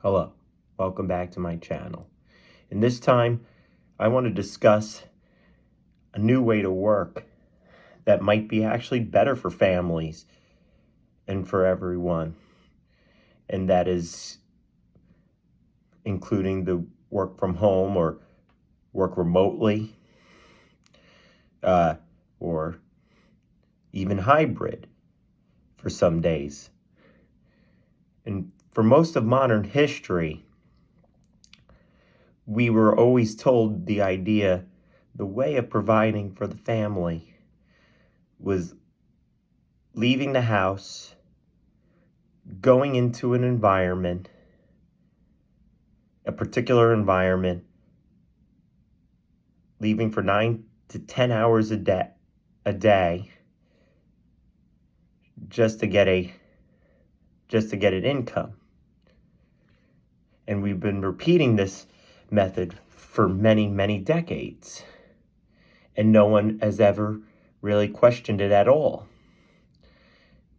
Hello, welcome back to my channel. And this time, I want to discuss a new way to work that might be actually better for families and for everyone. And that is including the work from home or work remotely, or even hybrid for some days. And for most of modern history, we were always told the way of providing for the family was leaving the house, going into an environment, a particular environment, leaving for 9 to 10 hours a day just to get an income. And we've been repeating this method for many, many decades. And no one has ever really questioned it at all,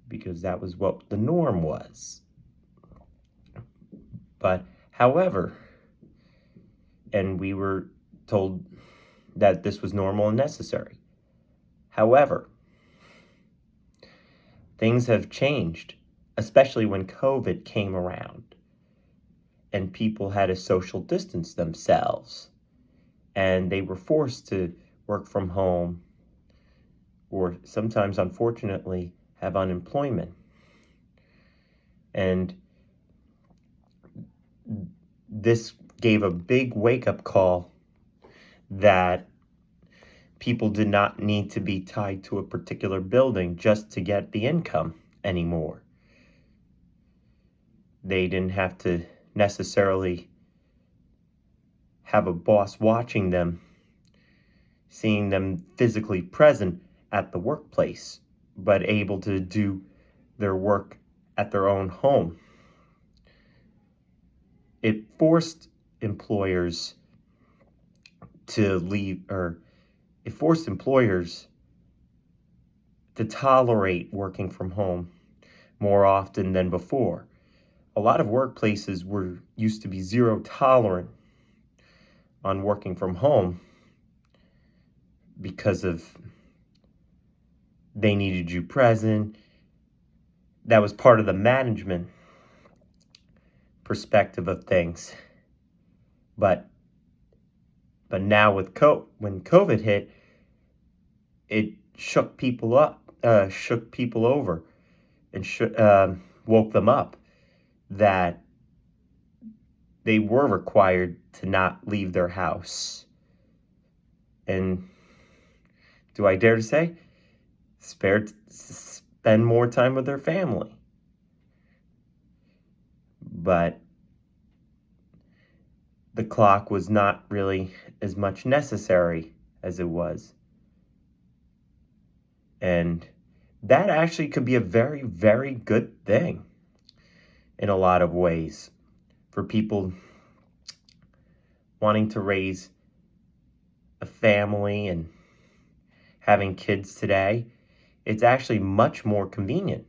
because that was what the norm was. But however, and we were told that this was normal and necessary. However, things have changed, especially when COVID came around and people had to social distance themselves and they were forced to work from home or sometimes, unfortunately, have unemployment. And this gave a big wake-up call that people did not need to be tied to a particular building just to get the income anymore. They didn't have to necessarily have a boss watching them, seeing them physically present at the workplace, but able to do their work at their own home. It forced employers to tolerate working from home more often than before. A lot of workplaces used to be zero tolerant on working from home because of they needed you present. That was part of the management perspective of things. But now with when COVID hit, it shook people over, and woke them up that they were required to not leave their house. And do I dare to say, spend more time with their family. But the clock was not really as much necessary as it was. And that actually could be a very, very good thing in a lot of ways for people wanting to raise a family and having kids today. It's actually much more convenient.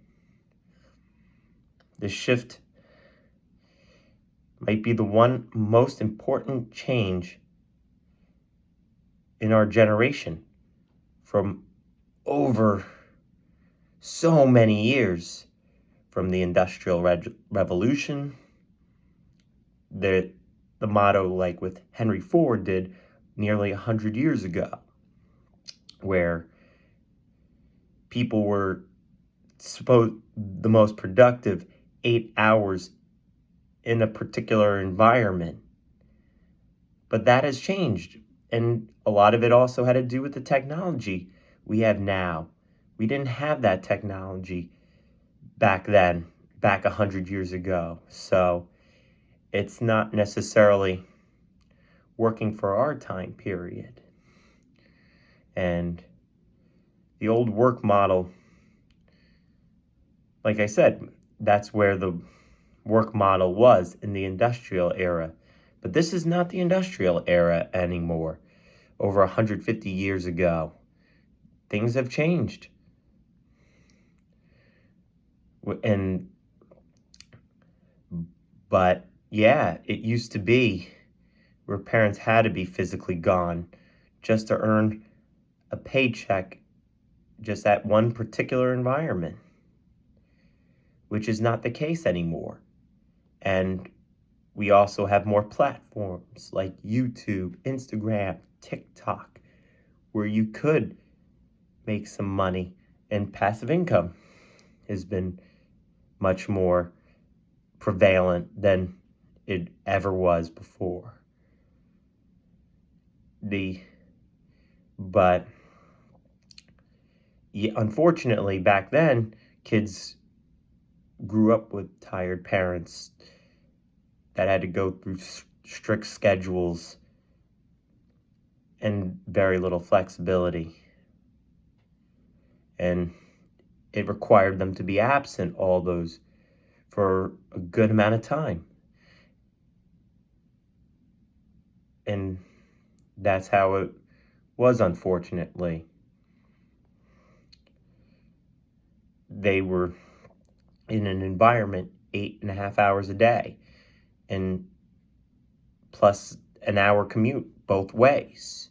The shift might be the one most important change in our generation from over so many years, from the Industrial Revolution, the motto, like with Henry Ford did nearly 100 years ago, where people were the most productive 8 hours in a particular environment. But that has changed, and a lot of it also had to do with the technology we have now. We didn't have that technology back 100 years ago. So it's not necessarily working for our time period. And the old work model, like I said, that's where the work model was in the industrial era. But this is not the industrial era anymore. Over 150 years ago, things have changed. But Yeah, it used to be where parents had to be physically gone just to earn a paycheck just at one particular environment, which is not the case anymore. And we also have more platforms like YouTube, Instagram, TikTok, where you could make some money, and passive income has been much more prevalent than it ever was before. But yeah, unfortunately, back then, kids grew up with tired parents that had to go through strict schedules and very little flexibility. And it required them to be absent all those for a good amount of time. And that's how it was, unfortunately. They were in an environment 8.5 hours a day, and plus an hour commute both ways,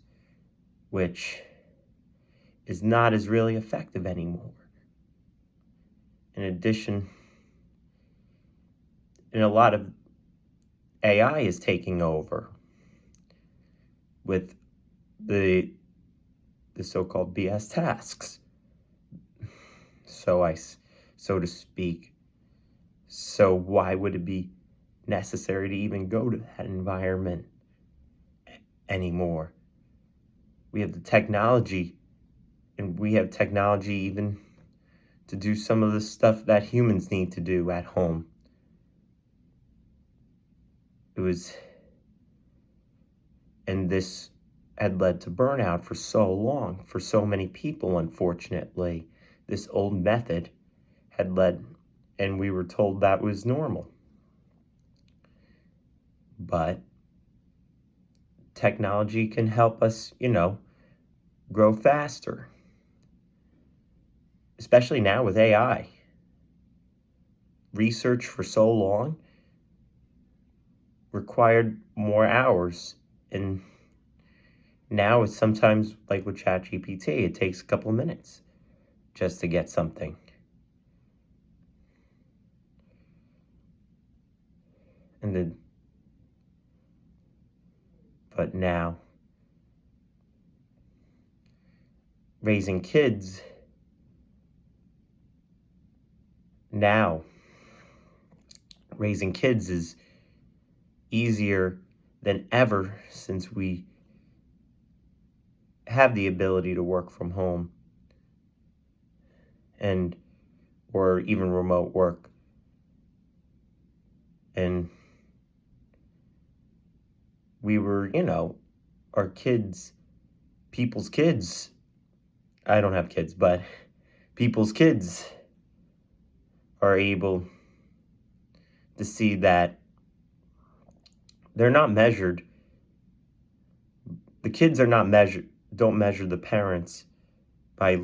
which is not as really effective anymore. In addition, and a lot of AI is taking over with the so-called BS tasks, so to speak. So why would it be necessary to even go to that environment anymore? We have the technology, and we have technology even to do some of the stuff that humans need to do at home. And this had led to burnout for so long, for so many people, unfortunately. This old method had led, and we were told that was normal. But technology can help us, grow faster. Especially now with AI. Research for so long required more hours, and now it's sometimes like with ChatGPT, it takes a couple of minutes just to get something. But now, raising kids is easier than ever, since we have the ability to work from home or even remote work. And we were, our kids, people's kids. I don't have kids, but people's kids are able to see that they're not measured. The kids don't measure the parents by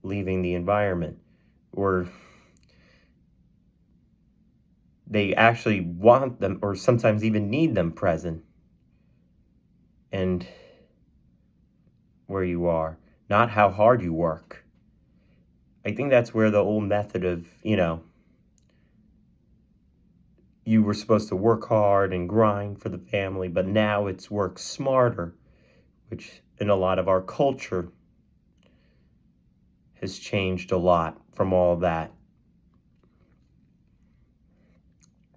leaving the environment, or they actually want them, or sometimes even need them present and where you are, not how hard you work. I think that's where the old method of, you were supposed to work hard and grind for the family, but now it's work smarter, which in a lot of our culture has changed a lot from all that.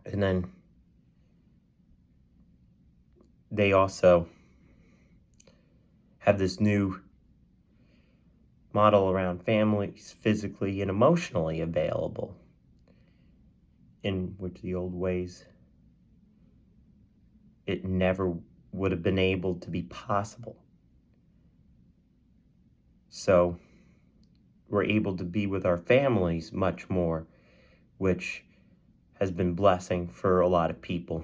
And then they also have this new model around families physically and emotionally available, in which the old ways it never would have been able to be possible. So we're able to be with our families much more, which has been blessing for a lot of people.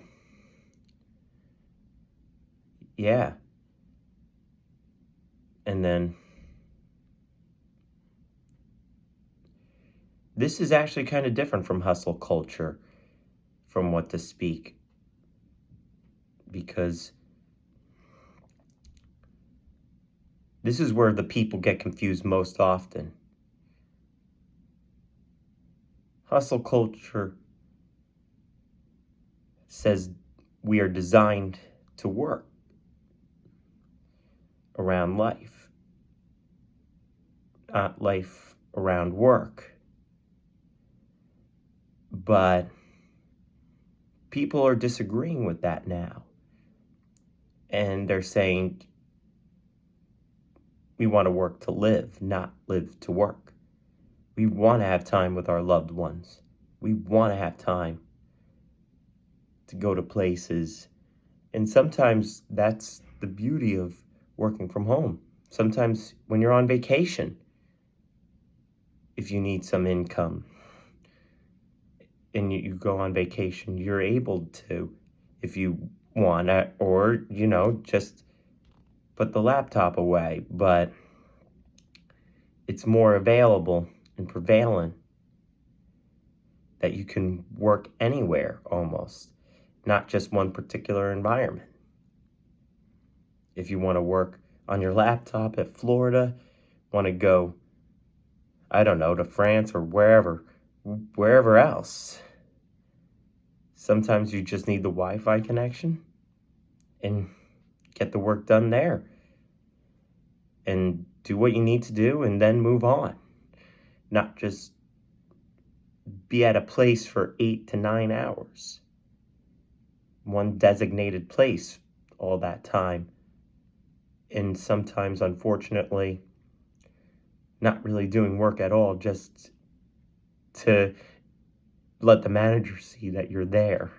Yeah. And then this is actually kind of different from hustle culture, from what to speak. because this is where the people get confused most often. Hustle culture says we are designed to work around life, not life around work. But people are disagreeing with that now. And they're saying we want to work to live, not live to work. We want to have time with our loved ones. We want to have time to go to places. And sometimes that's the beauty of working from home. Sometimes when you're on vacation, if you need some income and you go on vacation, you're able to, if you want to, or, just put the laptop away. But it's more available and prevalent that you can work anywhere almost, not just one particular environment. If you want to work on your laptop at Florida, want to go, I don't know, to France or wherever else. Sometimes you just need the Wi-Fi connection and get the work done there and do what you need to do and then move on. Not just be at a place for 8 to 9 hours. One designated place all that time. And sometimes, unfortunately, not really doing work at all, just to let the manager see that you're there.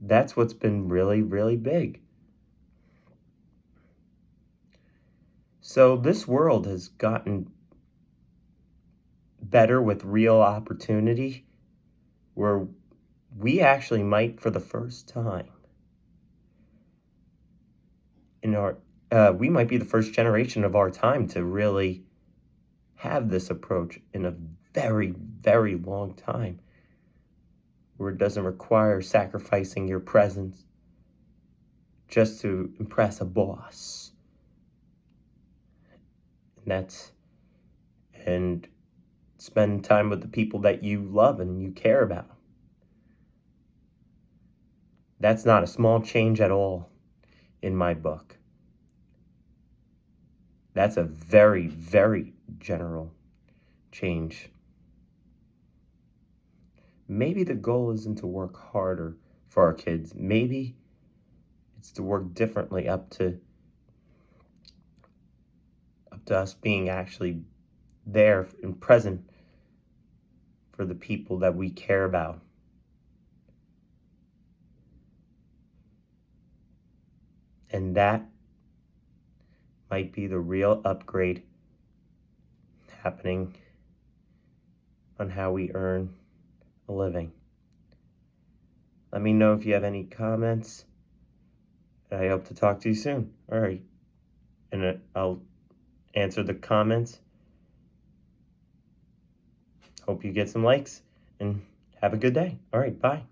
That's what's been really, really big. So this world has gotten better with real opportunity, where we actually might, for the first time we might be the first generation of our time to really have this approach in a very, very long time, where it doesn't require sacrificing your presence just to impress a boss. And spend time with the people that you love and you care about. That's not a small change at all in my book. That's a very, very general change. Maybe the goal isn't to work harder for our kids. Maybe it's to work differently up to us being actually there and present for the people that we care about. And that might be the real upgrade happening on how we earn a living. Let me know if you have any comments. I hope to talk to you soon. All right. And I'll answer the comments. Hope you get some likes and have a good day. All right, bye.